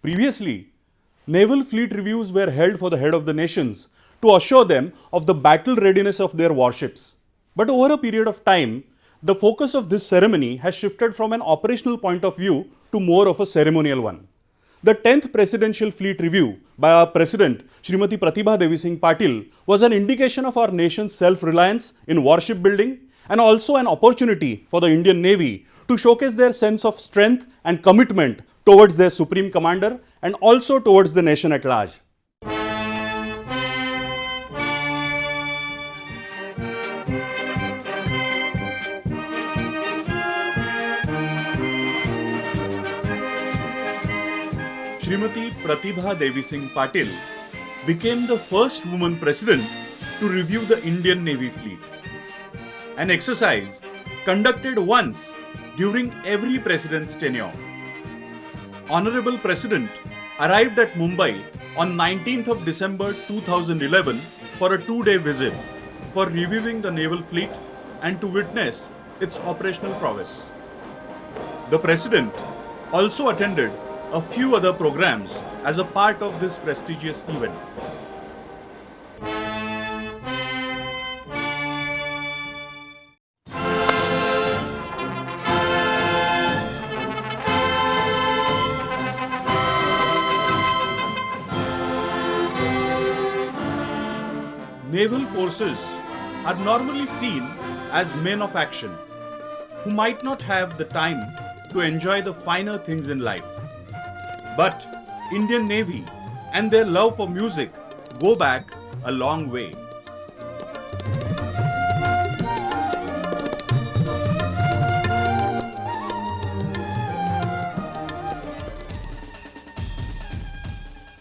Previously, naval fleet reviews were held for the head of the nations to assure them of the battle readiness of their warships. But over a period of time, the focus of this ceremony has shifted from an operational point of view to more of a ceremonial one. The 10th Presidential Fleet Review by our President, Srimati Pratibha Devi Singh Patil, was an indication of our nation's self-reliance in warship building and also an opportunity for the Indian Navy to showcase their sense of strength and commitment towards their Supreme Commander and also towards the nation at large. Srimati Pratibha Devi Singh Patil became the first woman president to review the Indian Navy fleet. An exercise conducted once during every president's tenure. Honorable President arrived at Mumbai on 19th of December 2011 for a 2-day visit for reviewing the naval fleet and to witness its operational prowess. The President also attended a few other programs as a part of this prestigious event. Naval forces are normally seen as men of action who might not have the time to enjoy the finer things in life. But Indian Navy and their love for music go back a long way.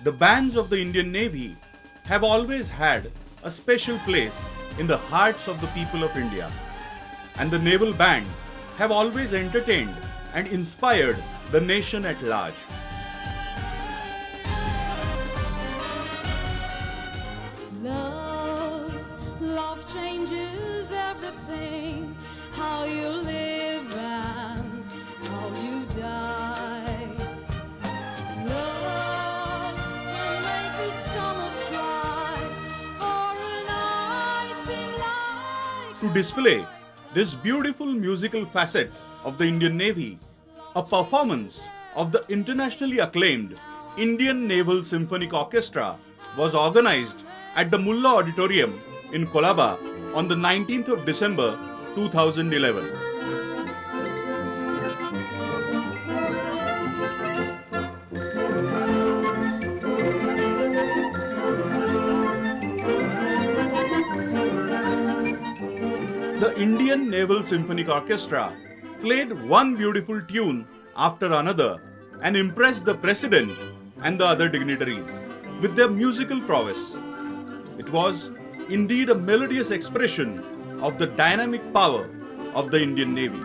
The bands of the Indian Navy have always had a special place in the hearts of the people of India, and the naval bands have always entertained and inspired the nation at large. Love changes everything, how you live and how you die. Love can make the summer fly or a night seem like. To display this beautiful musical facet of the Indian Navy, a performance of the internationally acclaimed Indian Naval Symphonic Orchestra was organized at the Mulla Auditorium in Colaba on the 19th of December 2011. The Indian Naval Symphonic Orchestra played one beautiful tune after another and impressed the President and the other dignitaries with their musical prowess. It was indeed a melodious expression of the dynamic power of the Indian Navy.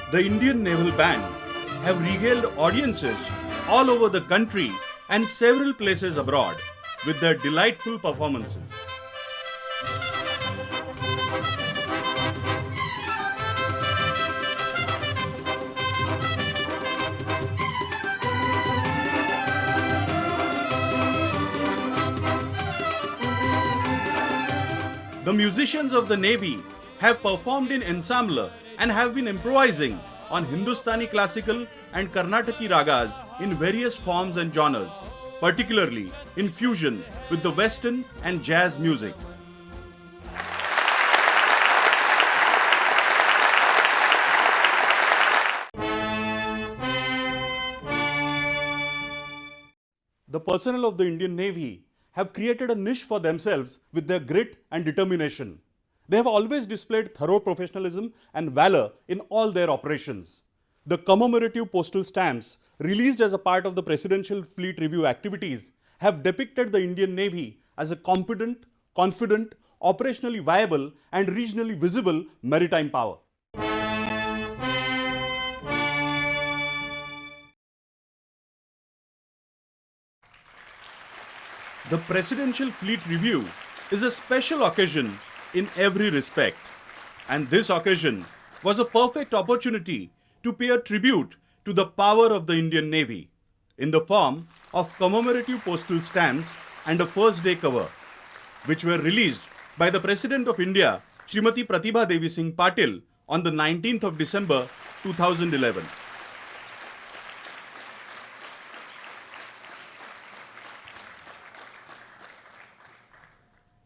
The Indian naval bands have regaled audiences all over the country and several places abroad with their delightful performances. The musicians of the Navy have performed in ensemble and have been improvising on Hindustani classical and Carnataki ragas in various forms and genres, particularly in fusion with the Western and jazz music. The the personnel of the Indian Navy have created a niche for themselves with their grit and determination. They have always displayed thorough professionalism and valor in all their operations. The commemorative postal stamps released as a part of the Presidential Fleet Review activities have depicted the Indian Navy as a competent, confident, operationally viable and regionally visible maritime power. The Presidential Fleet Review is a special occasion in every respect, and this occasion was a perfect opportunity to pay a tribute to the power of the Indian Navy in the form of commemorative postal stamps and a first day cover, which were released by the President of India, Srimati Pratibha Devi Singh Patil, on the 19th of December 2011.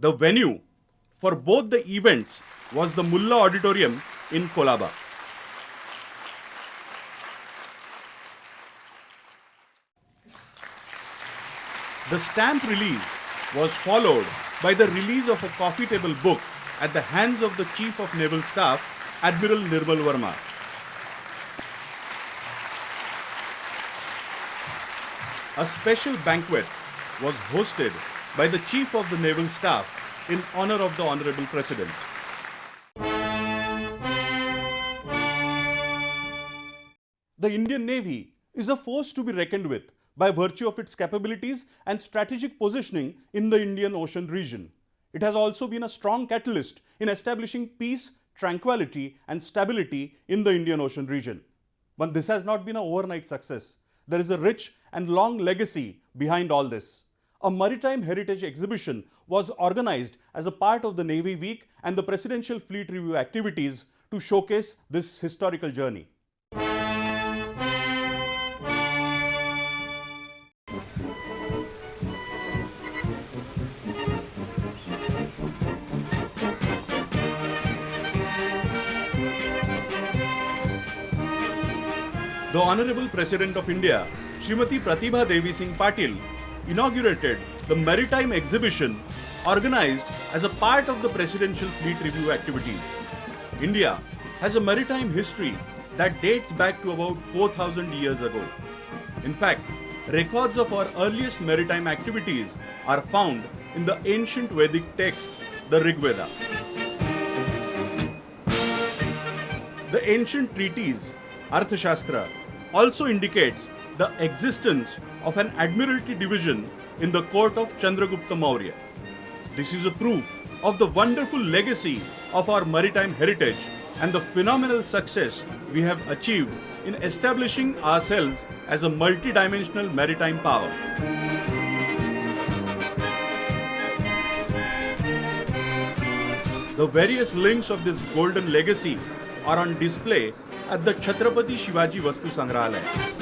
The venue for both the events was the Mulla Auditorium in Colaba. The stamp release was followed by the release of a coffee table book at the hands of the Chief of Naval Staff, Admiral Nirmal Verma. A special banquet was hosted by the Chief of the Naval Staff in honor of the Honorable President. The Indian Navy is a force to be reckoned with by virtue of its capabilities and strategic positioning in the Indian Ocean region. It has also been a strong catalyst in establishing peace, tranquility and stability in the Indian Ocean region. But this has not been an overnight success. There is a rich and long legacy behind all this. A maritime heritage exhibition was organized as a part of the Navy Week and the Presidential Fleet Review activities to showcase this historical journey. The Honorable President of India, Srimati Pratibha Devi Singh Patil, inaugurated the Maritime Exhibition organized as a part of the Presidential Fleet Review activities. India has a maritime history that dates back to about 4,000 years ago. In fact, records of our earliest maritime activities are found in the ancient Vedic text, the Rig Veda. The ancient treatise, Arthashastra, also indicates the existence of an admiralty division in the court of Chandragupta Maurya. This is a proof of the wonderful legacy of our maritime heritage and the phenomenal success we have achieved in establishing ourselves as a multi-dimensional maritime power. The various links of this golden legacy are on display at the Chhatrapati Shivaji Vastu Sangrahalaya.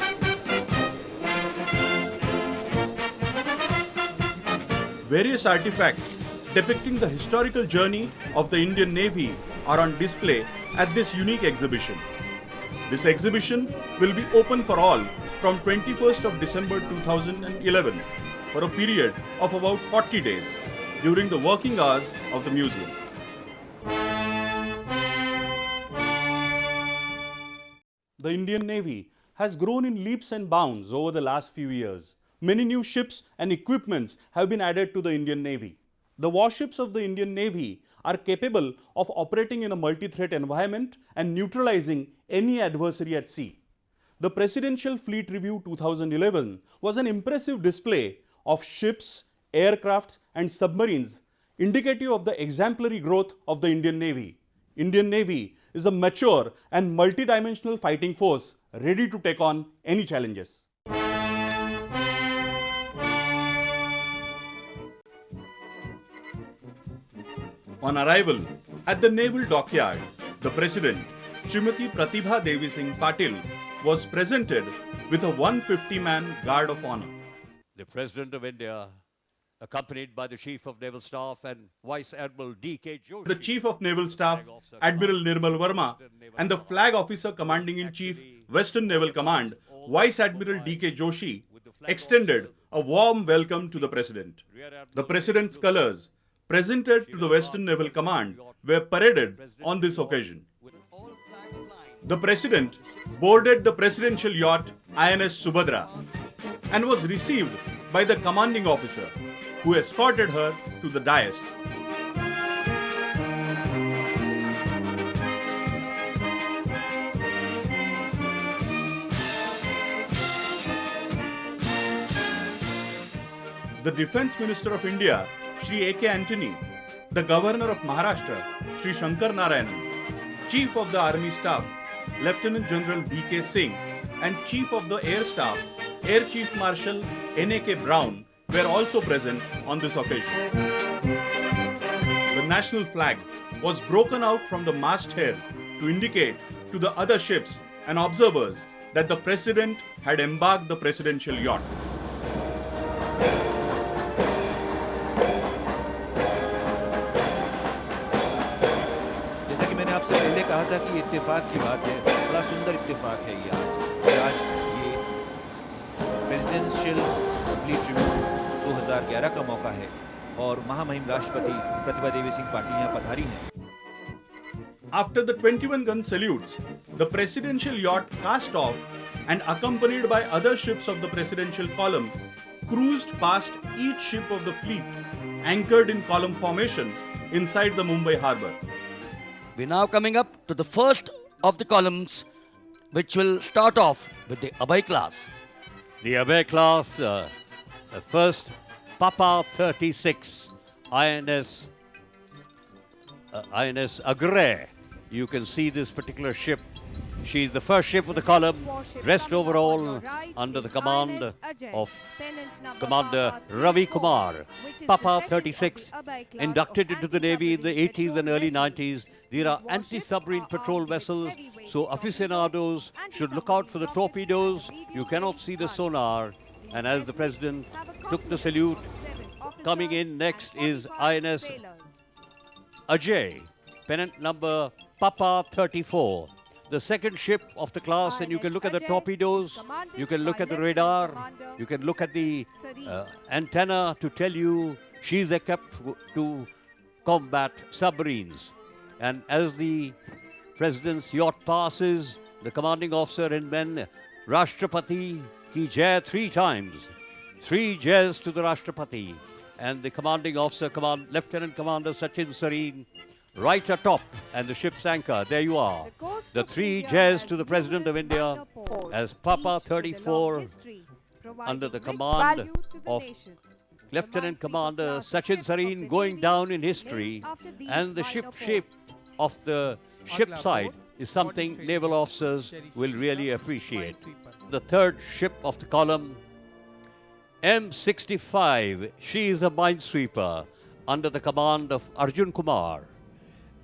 Various artifacts depicting the historical journey of the Indian Navy are on display at this unique exhibition. This exhibition will be open for all from 21st of December 2011 for a period of about 40 days during the working hours of the museum. The Indian Navy has grown in leaps and bounds over the last few years. Many new ships and equipments have been added to the Indian Navy. The warships of the Indian Navy are capable of operating in a multi-threat environment and neutralizing any adversary at sea. The Presidential Fleet Review 2011 was an impressive display of ships, aircrafts and submarines indicative of the exemplary growth of the Indian Navy. Indian Navy is a mature and multi-dimensional fighting force ready to take on any challenges. On arrival at the Naval Dockyard, the President, Srimati Pratibha Devi Singh Patil, was presented with a 150-man Guard of Honor. The President of India, accompanied by the Chief of Naval Staff and Vice Admiral D.K. Joshi, The Chief of Naval Staff, Admiral Nirmal Verma, and the Flag Officer Commanding in Chief, Western Naval Command, Vice Admiral D.K. Joshi, extended a warm welcome to the President. The President's colors, presented to the Western Naval Command, were paraded on this occasion. The President boarded the presidential yacht INS Subhadra and was received by the commanding officer, who escorted her to the dais. The Defence Minister of India, Shri A.K. Antony, the Governor of Maharashtra, Shri Shankar Narayanan, Chief of the Army Staff, Lieutenant General B.K. Singh, and Chief of the Air Staff, Air Chief Marshal N.A.K. Brown, were also present on this occasion. The national flag was broken out from the masthead to indicate to the other ships and observers that the President had embarked the presidential yacht. जैसा कि मैंने आपसे पहले कहा था कि इत्तेफाक की बात है, बड़ा सुंदर इत्तेफाक है ये आज ये प्रेसिडेंशियल फ्लीट रिव्यू 2011 का मौका है और महामहिम राष्ट्रपति प्रतिभा देवी सिंह पाटिल यहाँ पधारी हैं. After the 21-gun salutes, the presidential yacht cast off and accompanied by other ships of the presidential column cruised past each ship of the fleet anchored in column formation inside the Mumbai harbour. We're now coming up to the first of the columns, which will start off with the Abhay class. The Abhay class, the first Papa 36, INS Agre. You can see this particular ship. She's the first ship of the column, dressed overall under the command of Commander Ravi Kumar. Papa 36, inducted into the Navy in the 80s and early 90s. There are anti-submarine patrol vessels, so aficionados should look out for the torpedoes. You cannot see the sonar. And as the President took the salute, coming in next is INS Ajay, pennant number Papa 34. The second ship of the class, and you can look at the torpedoes, you can look at the radar, you can look at the antenna to tell you she's equipped to combat submarines. And as the President's yacht passes, the commanding officer and men, Rashtrapati ki jai 3 times. 3 jays to the Rashtrapati. And the commanding officer, Lieutenant Commander Sachin Sareen, right atop, and the ship's anchor. There you are. The 3 jays to the President of India as Papa 34 under the command of Lieutenant Commander Sachin Sareen going down in history. And the ship shape of the ship side is something naval officers will really appreciate. The third ship of the column, M65. She is a minesweeper under the command of Arjun Kumar.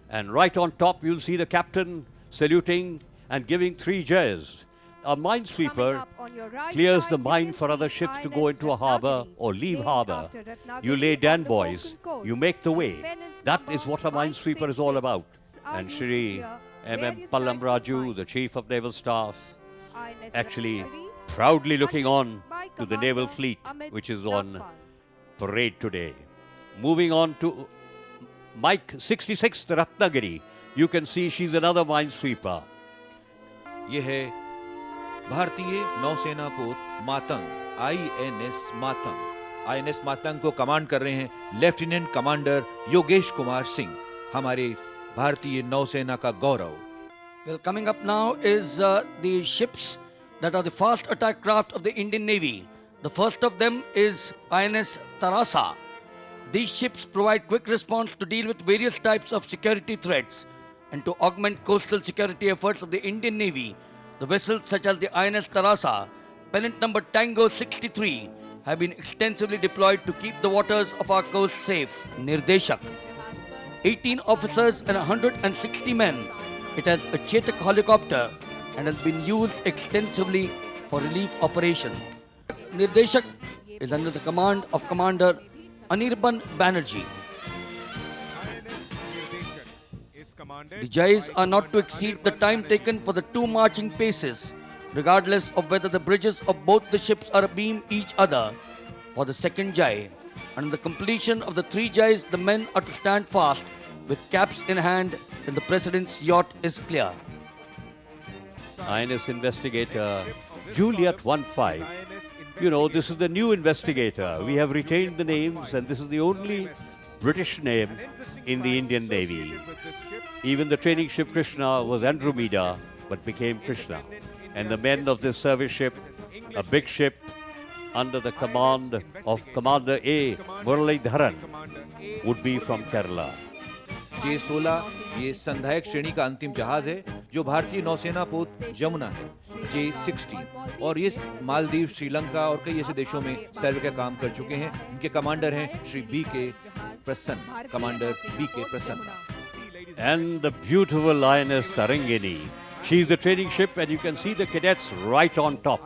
And right on top, you'll see the captain saluting and giving 3 jays. A minesweeper clears the mine for other ships to go into a harbour or leave harbour. You lay down, boys. You make the way. That is what a minesweeper is all about. And Shri M.M. Pallam Raju, the Chief of Naval Staff, actually proudly looking on to the naval fleet, which is on parade today. Moving on to Mike 66, the Ratnagiri. You can see she's another minesweeper. ये है भारतीय नौसेना पोत Matang, INS Matang. INS Matang को command कर रहे हैं lieutenant commander Yogesh Kumar Singh, हमारे भारतीय नौसेना का गौरव. Well, coming up now is the ships that are the fast attack craft of the Indian Navy. The first of them is INS Tarasa. These ships provide quick response to deal with various types of security threats and to augment coastal security efforts of the Indian Navy. The vessels such as the INS Tarasa, pennant number Tango 63, have been extensively deployed to keep the waters of our coast safe. Nirdeshak. 18 officers and 160 men. It has a Chetak helicopter and has been used extensively for relief operation. Nirdeshak is under the command of Commander Anirban Banerjee. The jays are not to exceed the time taken for the 2 marching paces, regardless of whether the bridges of both the ships are abeam each other. for the second jai. And on the completion of the 3 jais, the men are to stand fast with caps in hand till the president's yacht is clear. INS investigator Juliet 15. You know, this is the new investigator. We have retained the names, and this is the only British name in the Indian Navy. Even the training ship Krishna was Andromeda, but became Krishna. And the men of this service ship, a big ship under the command of Commander A. Muralidharan, would be from Kerala. J-16 ये संधायक श्रेणी का अंतिम जहाज है जो भारतीय नौसेना पोत जमुना है J-16 और ये मालदीव, श्रीलंका और कई ऐसे देशों में सर्वे का काम कर चुके हैं। इनके कमांडर हैं श्री B.K. प्रसन्न, कमांडर B.K. प्रसन्न। And the beautiful INS Tarangini. She is the training ship, and you can see the cadets right on top.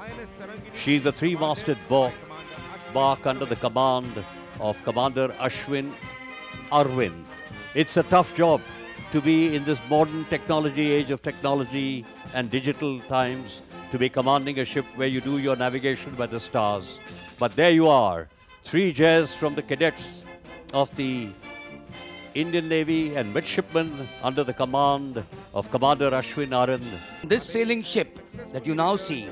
She is the 3-masted bark under the command of Commander Ashwin Arvind. It's a tough job to be in this modern technology, age of technology and digital times, to be commanding a ship where you do your navigation by the stars. But there you are, 3 jais from the cadets of the Indian Navy and midshipmen under the command of Commander Ashwin Arvind. This sailing ship that you now see,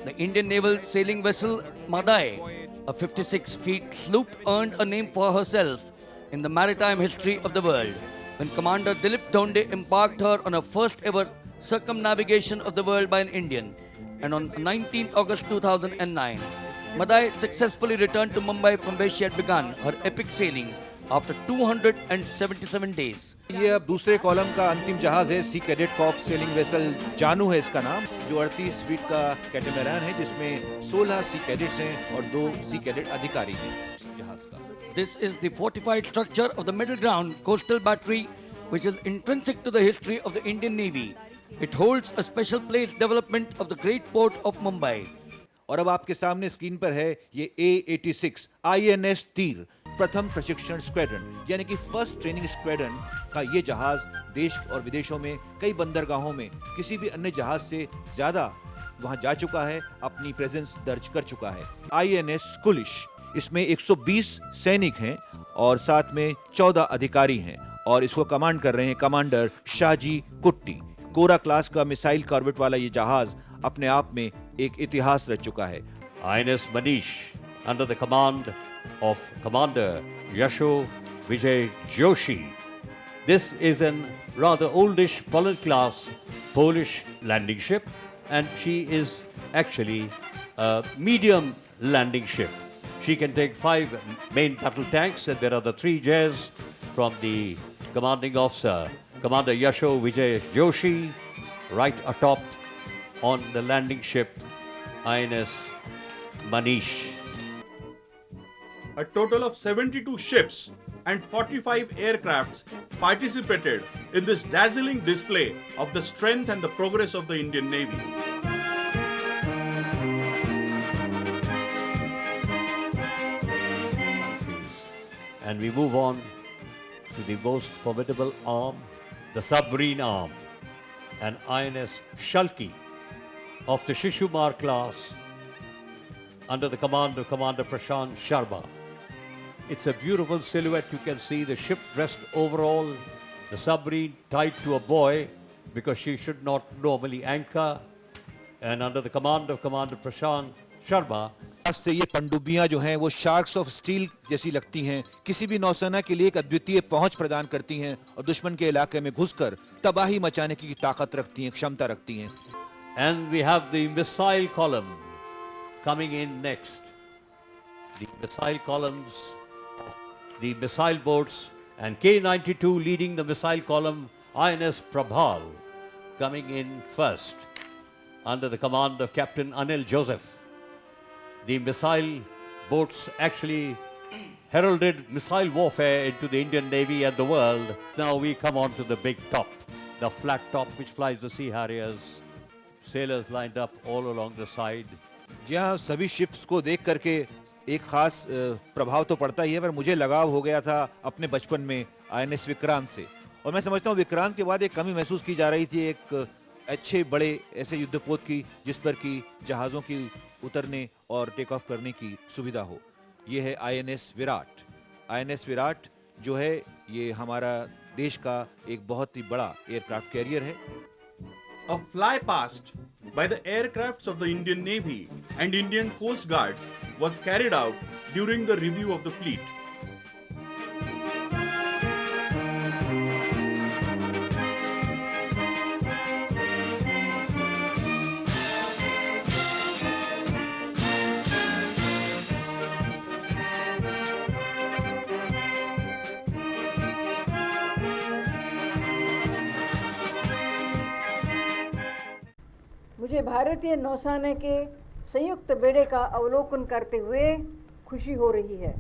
the Indian naval sailing vessel Madai, a 56-feet sloop, earned a name for herself in the maritime history of the world when Commander Dilip Dhonde embarked her on her first ever circumnavigation of the world by an Indian. And on 19th August 2009, Madai successfully returned to Mumbai from where she had begun her epic sailing after 277 days. ये अब दूसरे column का अंतिम जहाज है sea cadet corps sailing vessel जानू है इसका नाम, जो 38 फीट का कैटेमरान है जिसमें 16 सी कैडेट्स हैं और 2 सी कैडेट अधिकारी हैं जहाज का। This is the fortified structure of the Middle Ground Coastal Battery, which is intrinsic to the history of the Indian Navy. It holds a special place development of the great port of Mumbai. और अब आपके सामने screen पर है ये A86 INS तीर, प्रथम प्रशिक्षण स्क्वाड्रन यानी कि फर्स्ट ट्रेनिंग स्क्वाड्रन का ये जहाज देश और विदेशों में कई बंदरगाहों में किसी भी अन्य जहाज से ज्यादा वहां जा चुका है, अपनी प्रेजेंस दर्ज कर चुका है। INS कुलिश, इसमें 120 सैनिक हैं और साथ में 14 अधिकारी हैं और इसको कमांड कर रहे हैं कमांडर शाहजी कुट्टी। कोरा क्लास का मिसाइल कॉर्वेट वाला ये जहाज अपने आप में एक इतिहास रच चुका है। INS Manish under the command of Commander Yasho Vijay Joshi. This is a rather oldish Poland class Polish landing ship, and she is actually a medium landing ship. She can take 5 main battle tanks, and there are the 3 jais from the commanding officer, Commander Yasho Vijay Joshi, right atop on the landing ship INS Manish. A total of 72 ships and 45 aircrafts participated in this dazzling display of the strength and the progress of the Indian Navy. And we move on to the most formidable arm, the submarine arm, an INS Shalki of the Shishumar class under the command of Commander Prashant Sharma. It's a beautiful silhouette. You can see the ship dressed overall, the submarine tied to a buoy because she should not normally anchor, and under the command of Commander Prashant Sharma. आज से ये पनडुब्बियां जो हैं वो sharks of steel जैसी लगती हैं, किसी भी नौसेना के लिए एक अद्वितीय पहुंच प्रदान करती हैं और दुश्मन के इलाके में घुसकर तबाही मचाने की ताकत रखती हैं, क्षमता रखती हैं। And we have the missile column coming in next. The missile columns, the missile boats, and K-92 leading the missile column, INS Prabhal, coming in first under the command of Captain Anil Joseph. The missile boats actually heralded missile warfare into the Indian Navy and the world. Now we come on to the big top, the flat top which flies the Sea Harriers. Sailors lined up all along the side. यहाँ सभी ships को देख करके एक खास प्रभाव तो पड़ता ही है, पर मुझे लगाव हो गया था अपने बचपन में INS विक्रांत से, और मैं समझता हूँ विक्रांत के बाद एक कमी महसूस की जा रही थी एक अच्छे बड़े ऐसे युद्धपोत की जिस पर कि जहाज़ों की उतरने और टेक ऑफ करने की सुविधा हो। ये है आईएनएस विराट। आईएनएस विराट जो है ये हमारा देश का एक बहुत ही बड़ा एयरक्राफ्ट कैरियर है। A fly past by the aircrafts of the Indian Navy and Indian Coast Guards was carried out during the review of the fleet. मुझे भारतीय नौसेना के संयुक्त बेड़े का अवलोकन करते हुए खुशी हो रही है,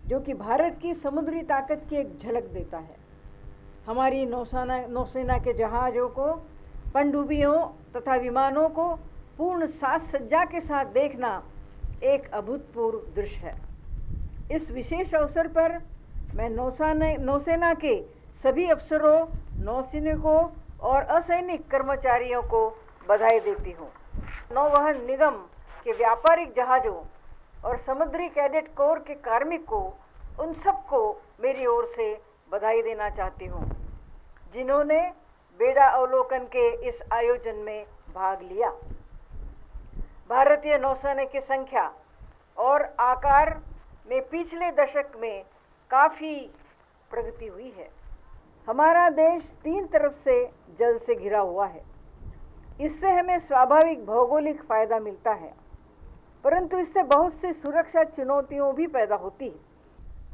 जो कि भारत की समुद्री ताकत की एक झलक देता है। हमारी नौसेना के जहाज़ों को, पनडुब्बियों तथा विमानों को पूर्ण साज सज्जा के साथ देखना एक अभूतपूर्व दृश्य है। इस विशेष अवसर पर मैं नौसेना के सभी अफसरों, नौसैनिकों और असैनिक कर्मचारियों को बधाई देती हूँ। नौवहन निगम के व्यापारिक जहाज़ों और समुद्री कैडेट कोर के कार्मिकों, उन सबको मेरी ओर से बधाई देना चाहती हूँ, जिन्होंने बेड़ा अवलोकन के इस आयोजन में भाग लिया। भारतीय नौसेना की संख्या और आकार में पिछले दशक में काफ़ी प्रगति हुई है। हमारा देश 3 तरफ से जल से घिरा हुआ है। इससे हमें स्वाभाविक भौगोलिक फायदा मिलता है, परंतु इससे बहुत सी सुरक्षा चुनौतियों भी पैदा होती है।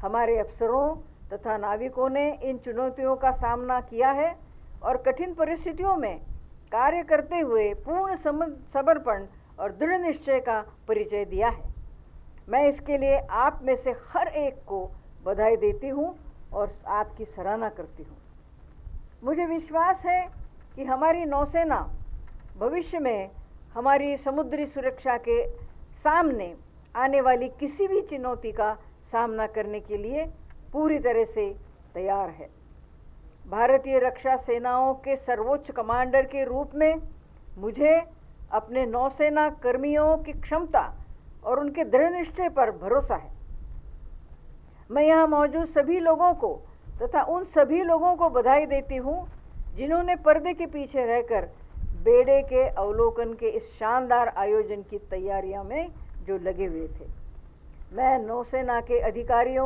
हमारे अफसरों तथा नाविकों ने इन चुनौतियों का सामना किया है और कठिन परिस्थितियों में कार्य करते हुए पूर्ण समर्पण और दृढ़ निश्चय का परिचय दिया है। मैं इसके लिए आप में से हर एक को बधाई देती हूँ और आपकी सराहना करती हूँ। मुझे विश्वास है कि हमारी नौसेना भविष्य में हमारी समुद्री सुरक्षा के सामने आने वाली किसी भी चुनौती का सामना करने के लिए पूरी तरह से तैयार है। भारतीय रक्षा सेनाओं के सर्वोच्च कमांडर के रूप में मुझे अपने नौसेना कर्मियों की क्षमता और उनके दृढ़ निश्चय पर भरोसा है। मैं यहाँ मौजूद सभी लोगों को तथा उन सभी लोगों को बधाई देती हूँ जिन्होंने पर्दे के पीछे रहकर बेड़े के अवलोकन के इस शानदार आयोजन की तैयारियों में जो लगे हुए थे। मैं नौसेना के अधिकारियों,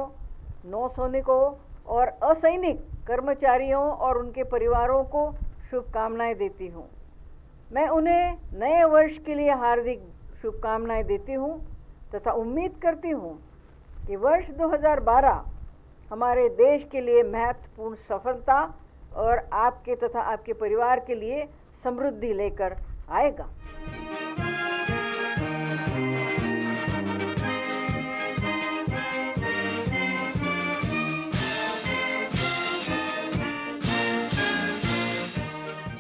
नौसैनिकों और असैनिक कर्मचारियों और उनके परिवारों को शुभकामनाएं देती हूँ। मैं उन्हें नए वर्ष के लिए हार्दिक शुभकामनाएं देती हूँ तथा उम्मीद करती हूँ कि वर्ष 2012 हमारे देश के लिए महत्वपूर्ण सफलता और आपके तथा आपके परिवार के लिए समृद्धि लेकर आएगा।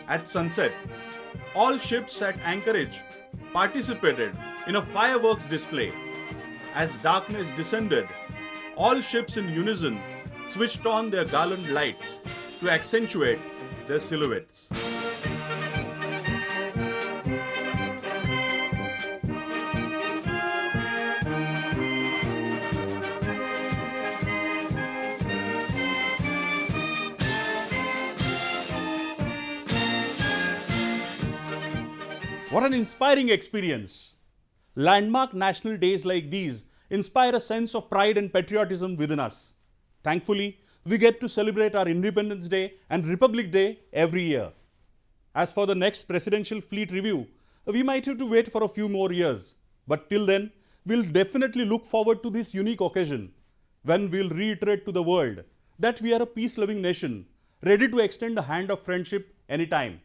At sunset, all ships at anchorage participated in a fireworks display. As darkness descended, all ships in unison switched on their garland lights to accentuate their silhouettes. What an inspiring experience! Landmark national days like these inspire a sense of pride and patriotism within us. Thankfully, we get to celebrate our Independence Day and Republic Day every year. As for the next presidential fleet review, we might have to wait for a few more years. But till then, we'll definitely look forward to this unique occasion when we'll reiterate to the world that we are a peace-loving nation, ready to extend a hand of friendship anytime.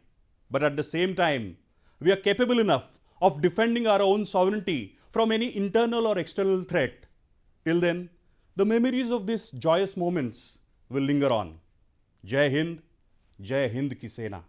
But at the same time, we are capable enough of defending our own sovereignty from any internal or external threat. Till then, the memories of these joyous moments will linger on. Jai Hind Ki Sena.